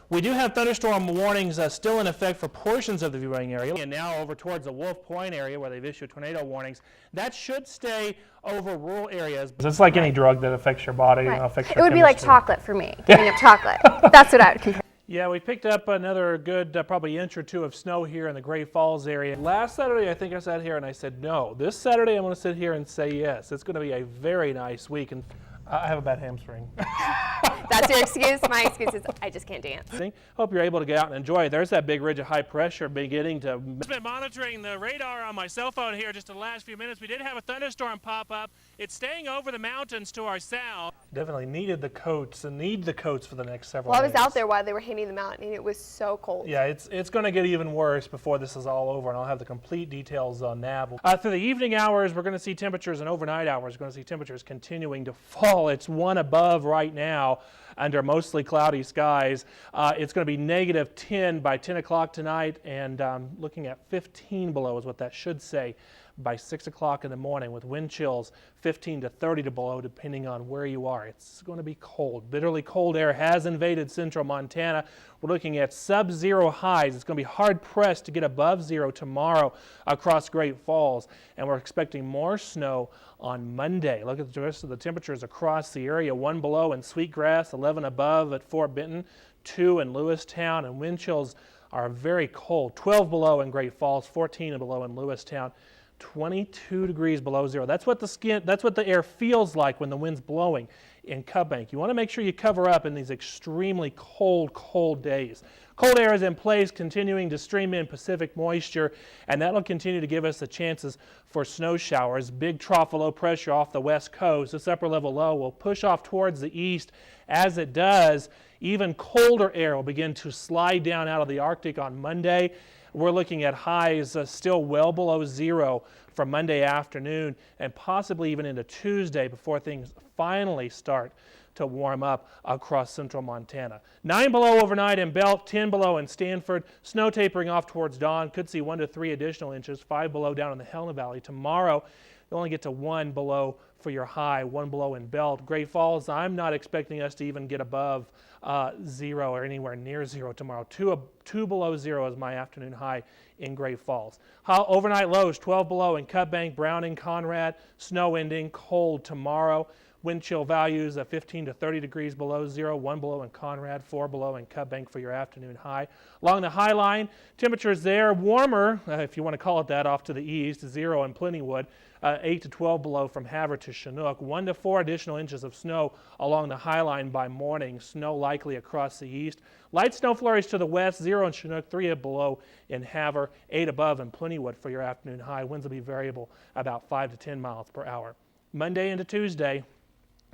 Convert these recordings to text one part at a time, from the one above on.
We do have thunderstorm warnings still in effect for portions of the viewing area. And now over towards the Wolf Point area where they've issued tornado warnings. That should stay over rural areas. It's like any drug that affects your body. Right. Affects your it would chemistry. be like chocolate for me, giving up chocolate. That's what I would compare. Yeah, we picked up another good probably inch or two of snow here in the Great Falls area. Last Saturday, I think I sat here and I said no. This Saturday, I'm going to sit here and say yes. It's going to be a very nice week. And I have a bad hamstring. That's your excuse? My excuse is I just can't dance. Hope you're able to get out and enjoy it. There's that big ridge of high pressure beginning to... I've been monitoring the radar on my cell phone here just the last few minutes. We did have a thunderstorm pop up. It's staying over the mountains to our south. Definitely needed the coats and need the coats for the next several Well, I days. was out there while they were hitting the mountain and it was so cold. Yeah, it's going to get even worse before this is all over, and I'll have the complete details on that. Through the evening hours, we're going to see temperatures, and overnight hours, we're going to see temperatures continuing to fall. It's one above right now under mostly cloudy skies. It's going to be -10 by 10 o'clock tonight, and looking at 15 below is what that should say by 6 o'clock in the morning, with wind chills 15 to 30 to below depending on where you are. It's going to be cold. Bitterly cold air has invaded central Montana. We're looking at sub-zero highs. It's going to be hard pressed to get above zero tomorrow across Great Falls, and we're expecting more snow on Monday. Look at the rest of the temperatures across the area. 1 below in Sweetgrass, 11 above at Fort Benton, 2 in Lewistown, and wind chills are very cold. 12 below in Great Falls, 14 and below in Lewistown. 22 degrees below zero. That's what the air feels like when the wind's blowing in Cut Bank. You want to make sure you cover up in these extremely cold days. Cold air is in place, continuing to stream in Pacific moisture, and that'll continue to give us the chances for snow showers. Big trough of low pressure off the west coast. This upper level low will push off towards the east. As it does, even colder air will begin to slide down out of the Arctic on Monday. We're looking at highs still well below zero for Monday afternoon and possibly even into Tuesday before things finally start to warm up across central Montana. 9 below overnight in Belt, 10 below in Stanford. Snow tapering off towards dawn. Could see 1 to 3 additional inches, 5 below down in the Helena Valley. Tomorrow, you'll only get to 1 below for your high, 1 below in Belt. Great Falls, I'm not expecting us to even get above zero or anywhere near zero tomorrow. 2 below zero is my afternoon high in Great Falls. Overnight lows, 12 below in Cut Bank, Browning, Conrad. Snow ending, cold tomorrow. Wind chill values of 15 to 30 degrees below zero, 1 below in Conrad, 4 below in Cut Bank for your afternoon high. Along the high line, temperatures there warmer, if you want to call it that, off to the east, 0 in Plentywood, 8 to 12 below from Havre to Chinook, 1 to 4 additional inches of snow along the high line by morning, snow likely across the east. Light snow flurries to the west, 0 in Chinook, 3 below in Havre, 8 above in Plentywood for your afternoon high. Winds will be variable about 5 to 10 miles per hour. Monday into Tuesday,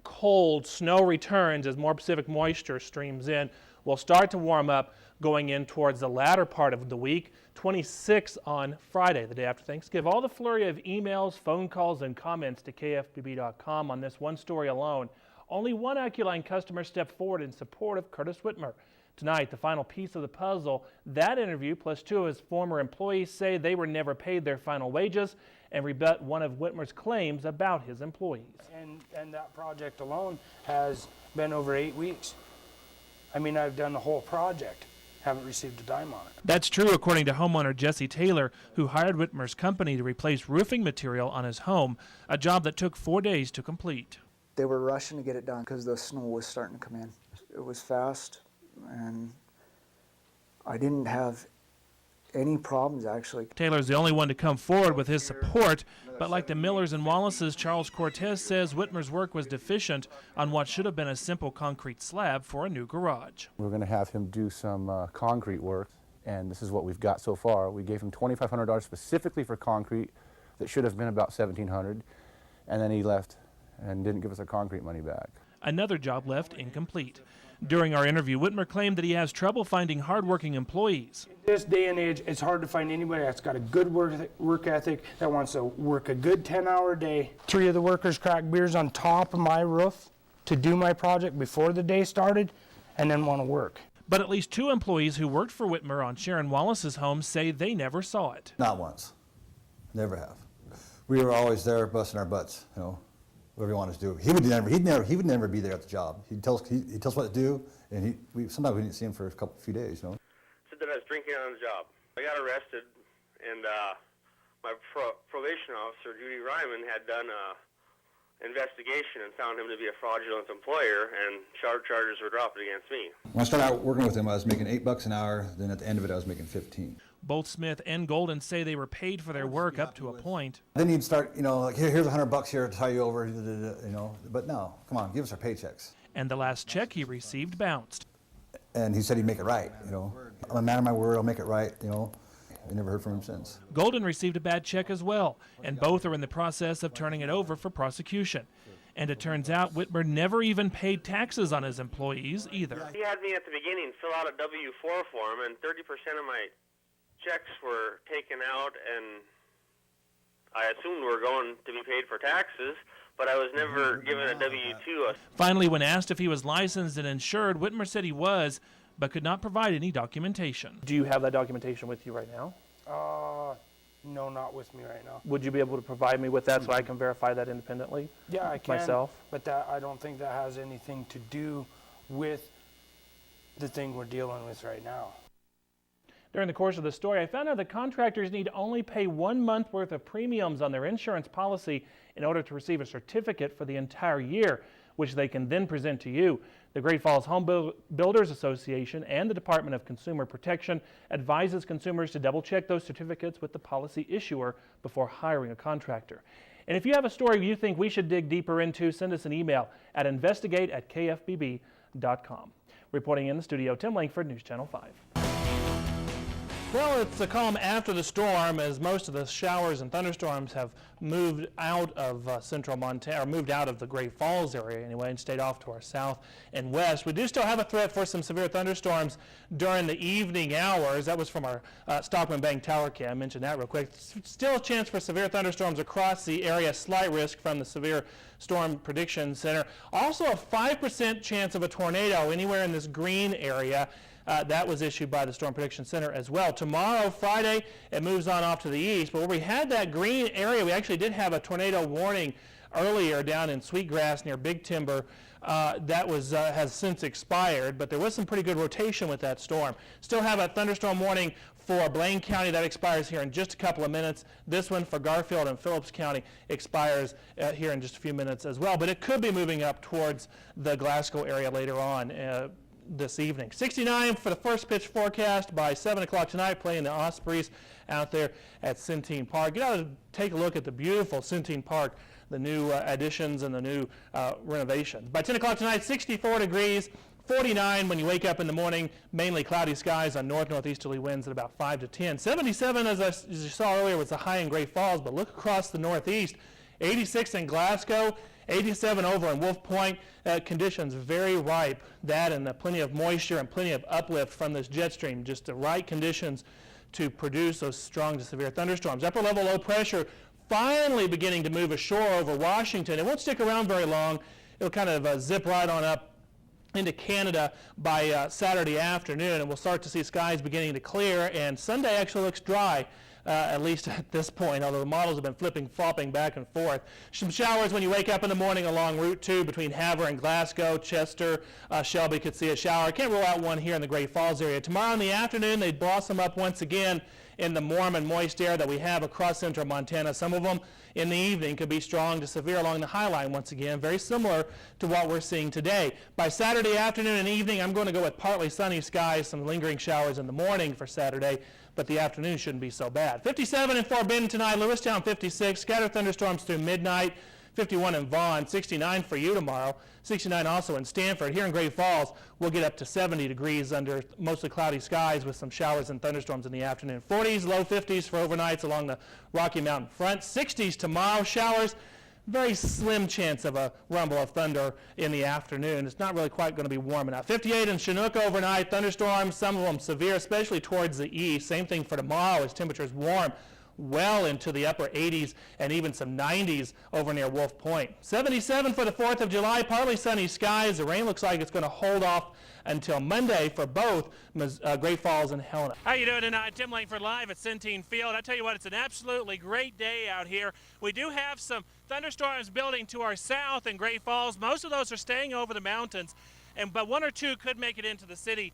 cold snow returns as more Pacific moisture streams in. We'll start to warm up going in towards the latter part of the week. 26 on Friday, the day after Thanksgiving. All the flurry of emails, phone calls, and comments to KFBB.com on this one story alone. Only one Acculine customer stepped forward in support of Curtis Whitmer. Tonight, the final piece of the puzzle, that interview plus 2 of his former employees say they were never paid their final wages and rebut one of Whitmer's claims about his employees. And that project alone has been over 8 weeks. I mean, I've done the whole project, haven't received a dime on it. That's true according to homeowner Jesse Taylor, who hired Whitmer's company to replace roofing material on his home, a job that took 4 days to complete. They were rushing to get it done because the snow was starting to come in. It was fast, and I didn't have any problems, actually. Taylor's the only one to come forward with his support, but like the Millers and Wallaces, Charles Cortez says Whitmer's work was deficient on what should have been a simple concrete slab for a new garage. We're going to have him do some concrete work, and this is what we've got so far. We gave him $2,500 specifically for concrete that should have been about $1,700, and then he left and didn't give us our concrete money back. Another job left incomplete. During our interview, Whitmer claimed that he has trouble finding hardworking employees. In this day and age, it's hard to find anybody that's got a good work ethic, that wants to work a good 10-hour day. 3 of the workers cracked beers on top of my roof to do my project before the day started and then want to work. But at least 2 employees who worked for Whitmer on Sharon Wallace's home say they never saw it. Not once. Never have. We were always there busting our butts, you know. whatever he wanted us to do. He would never be there at the job. He'd tell us what to do, and sometimes we didn't see him for few days, you know. Said that I was drinking on the job. I got arrested, and my probation officer, Judy Ryman, had done a investigation and found him to be a fraudulent employer, and charges were dropped against me. When I started out working with him, I was making $8 an hour. Then at the end of it, I was making 15. Both Smith and Golden say they were paid for their work up to a point. Then he'd start, you know, like, here's $100 here to tie you over, you know. But no, come on, give us our paychecks. And the last check he received bounced. And he said he'd make it right, you know. I'm a man of my word. I'll make it right, you know. I never heard from him since. Golden received a bad check as well, and both are in the process of turning it over for prosecution. And it turns out Whitmer never even paid taxes on his employees either. He had me at the beginning fill out a W-4 form, and 30% of my checks were taken out, and I assumed were going to be paid for taxes, but I was never given a W-2. Finally, when asked if he was licensed and insured, Whitmer said he was, but could not provide any documentation. Do you have that documentation with you right now? No, not with me right now. Would you be able to provide me with that so I can verify that independently? Yeah, I can. Myself? But I don't think that has anything to do with the thing we're dealing with right now. During the course of the story, I found out that contractors need to only pay 1 month worth of premiums on their insurance policy in order to receive a certificate for the entire year, which they can then present to you. The Great Falls Home Builders Association and the Department of Consumer Protection advises consumers to double-check those certificates with the policy issuer before hiring a contractor. And if you have a story you think we should dig deeper into, send us an email at investigate@kfbb.com. Reporting in the studio, Tim Lankford, News Channel 5. Well, it's a calm after the storm, as most of the showers and thunderstorms have moved out of central Montana, or moved out of the Great Falls area anyway, and stayed off to our south and west. We do still have a threat for some severe thunderstorms during the evening hours. That was from our Stockman Bank Tower cam. I mentioned that real quick. Still a chance for severe thunderstorms across the area, slight risk from the Severe Storm Prediction Center. Also a 5% chance of a tornado anywhere in this green area. That was issued by the Storm Prediction Center as well. Tomorrow, Friday, it moves on off to the east. But where we had that green area, we actually did have a tornado warning earlier down in Sweetgrass near Big Timber. That has since expired, but there was some pretty good rotation with that storm. Still have a thunderstorm warning for Blaine County. That expires here in just a couple of minutes. This one for Garfield and Phillips County expires here in just a few minutes as well. But it could be moving up towards the Glasgow area later on this evening. 69 for the first pitch forecast by 7 o'clock tonight, playing the Ospreys out there at Centene Park. Get out and take a look at the beautiful Centene Park, the new additions and the new renovations. By 10 o'clock tonight, 64 degrees, 49 when you wake up in the morning, mainly cloudy skies on north-northeasterly winds at about 5 to 10. 77, as you saw earlier, was the high in Great Falls, but look across the northeast. 86 in Glasgow, 87 over in Wolf Point. Conditions very ripe. That and plenty of moisture and plenty of uplift from this jet stream. Just the right conditions to produce those strong to severe thunderstorms. Upper level low pressure finally beginning to move ashore over Washington. It won't stick around very long. It'll kind of zip right on up into Canada by Saturday afternoon, and we'll start to see skies beginning to clear, and Sunday actually looks dry. At least at this point, although the models have been flopping back and forth. Some showers when you wake up in the morning along Route 2 between Havre and Glasgow, Chester, Shelby could see a shower. Can't rule out one here in the Great Falls area. Tomorrow in the afternoon, they blossom up once again in the warm and moist air that we have across central Montana. Some of them in the evening could be strong to severe along the High Line once again, very similar to what we're seeing today. By Saturday afternoon and evening, I'm going to go with partly sunny skies, some lingering showers in the morning for Saturday, but the afternoon shouldn't be so bad. 57 in Fort Bend tonight, Lewistown 56, scattered thunderstorms through midnight. 51 in Vaughan, 69 for you tomorrow, 69 also in Stanford. Here in Great Falls, we'll get up to 70 degrees under mostly cloudy skies with some showers and thunderstorms in the afternoon. 40s, low 50s for overnights along the Rocky Mountain front. 60s tomorrow, showers. Very slim chance of a rumble of thunder in the afternoon. It's not really quite going to be warm enough. 58 in Chinook overnight, thunderstorms, some of them severe, especially towards the east. Same thing for tomorrow as temperatures warm well into the upper 80s and even some 90s over near Wolf Point. 77 for the 4th of July, partly sunny skies. The rain looks like it's going to hold off until Monday for both Great Falls and Helena. How you doing tonight? Tim Lankford live at Centene Field. I tell you what, it's an absolutely great day out here. We do have some thunderstorms building to our south in Great Falls. Most of those are staying over the mountains, but one or two could make it into the city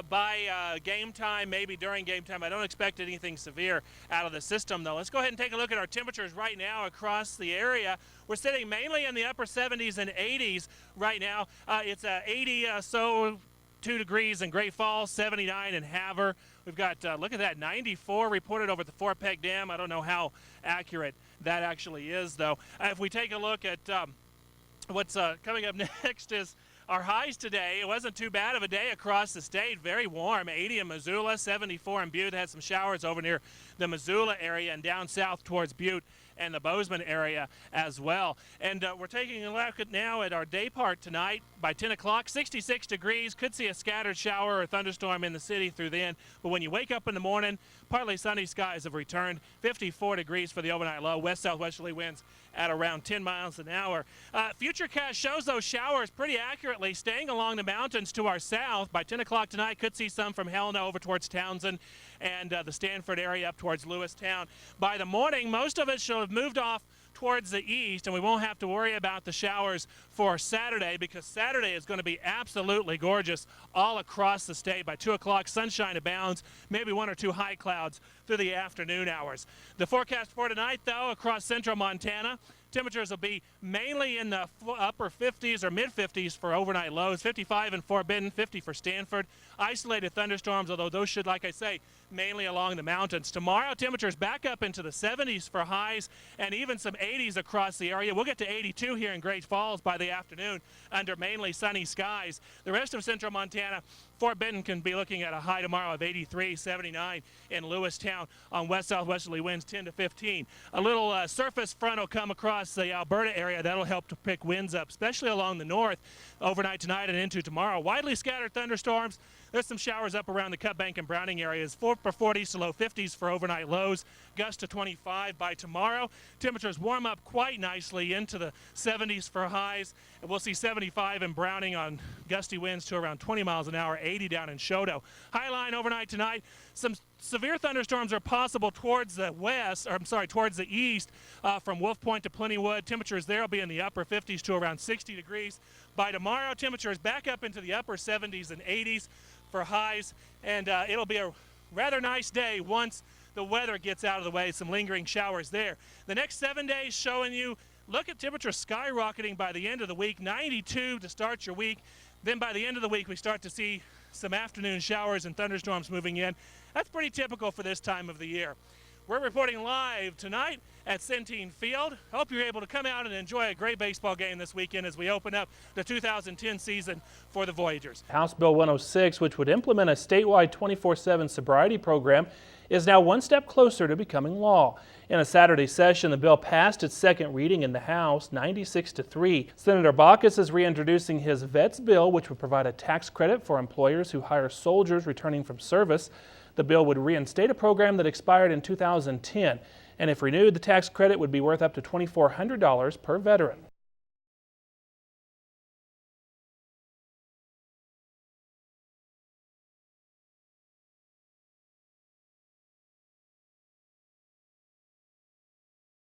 by game time, maybe during game time. I don't expect anything severe out of the system, though. Let's go ahead and take a look at our temperatures right now across the area. We're sitting mainly in the upper 70s and 80s right now. It's 80 2 degrees in Great Falls, 79 in Havre. We've got, look at that, 94 reported over at the Fort Peck Dam. I don't know how accurate that actually is, though. If we take a look at what's coming up next is our highs today. It wasn't too bad of a day across the state. Very warm, 80 in Missoula, 74 in Butte. Had some showers over near the Missoula area and down south towards Butte and the Bozeman area as well. And we're taking a look at now at our day part tonight. By 10 o'clock, 66 degrees. Could see a scattered shower or thunderstorm in the city through then. But when you wake up in the morning, partly sunny skies have returned. 54 degrees for the overnight low. West-southwesterly winds at around 10 miles an hour. Futurecast shows those showers pretty accurately staying along the mountains to our south. By 10 o'clock tonight, could see some from Helena over towards Townsend and the Stanford area up towards Lewistown. By the morning, most of it should have moved off towards the east, and we won't have to worry about the showers for Saturday, because Saturday is going to be absolutely gorgeous all across the state. By 2 o'clock, sunshine abounds, maybe one or two high clouds through the afternoon hours. The forecast for tonight, though, across central Montana, temperatures will be mainly in the upper 50s or mid-50s for overnight lows. 55 in Fort Benton, 50 for Stanford. Isolated thunderstorms, although those should, like I say, mainly along the mountains. Tomorrow, temperatures back up into the 70s for highs and even some 80s across the area. We'll get to 82 here in Great Falls by the afternoon under mainly sunny skies. The rest of central Montana, Fort Benton can be looking at a high tomorrow of 83, 79 in Lewistown on west-southwesterly winds 10 to 15. A little surface front will come across the Alberta area. That'll help to pick winds up, especially along the north overnight tonight and into tomorrow. Widely scattered thunderstorms. There's some showers up around the Cut Bank and Browning areas. 40s to low 50s for overnight lows. Gusts to 25 by tomorrow. Temperatures warm up quite nicely into the 70s for highs. And we'll see 75 in Browning on gusty winds to around 20 miles an hour, 80 down in Choteau. High line overnight tonight. Some severe thunderstorms are possible towards the west, or I'm sorry, towards the east from Wolf Point to Plentywood. Temperatures there will be in the upper 50s to around 60 degrees. By tomorrow, temperatures back up into the upper 70s and 80s for highs, and it'll be a rather nice day once the weather gets out of the way. Some lingering showers there. The next 7 days showing you, look at temperatures skyrocketing by the end of the week. 92 to start your week. Then by the end of the week, we start to see some afternoon showers and thunderstorms moving in. That's pretty typical for this time of the year. We're reporting live tonight at Centene Field. Hope you're able to come out and enjoy a great baseball game this weekend as we open up the 2010 season for the Voyagers. House Bill 106, which would implement a statewide 24/7 sobriety program, is now one step closer to becoming law. In a Saturday session, the bill passed its second reading in the House, 96 to 3. Senator Baucus is reintroducing his VETS bill, which would provide a tax credit for employers who hire soldiers returning from service. The bill would reinstate a program that expired in 2010, and if renewed, the tax credit would be worth up to $2,400 per veteran.